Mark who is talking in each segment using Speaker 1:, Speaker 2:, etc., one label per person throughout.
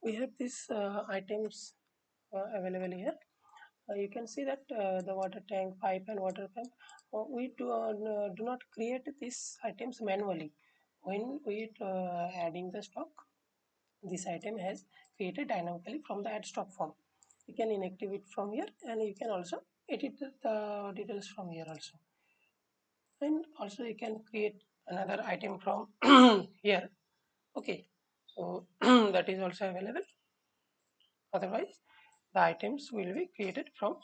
Speaker 1: we have these items available here. You can see that the water tank, pipe, and water pump. We do not create these items manually. When we adding the stock, this item has created dynamically from the add stock form. You can inactive it from here, and you can also edit the details from here also. And also you can create another item from here. Okay, so that is also available. Otherwise, the items will be created from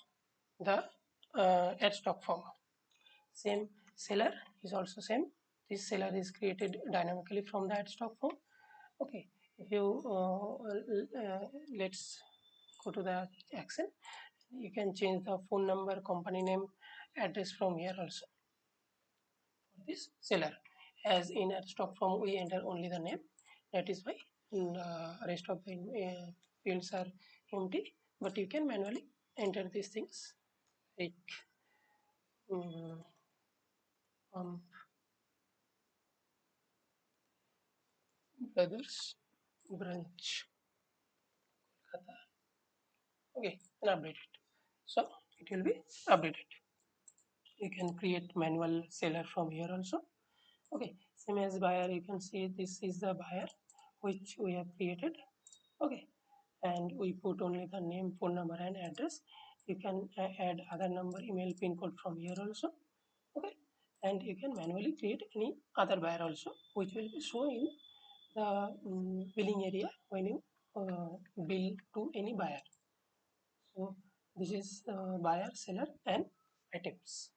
Speaker 1: the add stock form. Same seller is also same. This seller is created dynamically from the add stock form. Okay, if you let's go to the action. You can change the phone number, company name, address from here also for this seller. As in add stock form, we enter only the name. That is why rest of the fields are empty. But you can manually enter these things like um, um, brothers branch Kolkata. Okay, and update it. So it will be updated. You can create manual seller from here also. Okay, same as buyer, you can see this is the buyer which we have created. Okay, and we put only the name, phone number, and address. You can add other number, email, pin code from here also. Okay, and you can manually create any other buyer also, which will be shown in the billing area when you bill to any buyer. So this is buyer, seller, and items.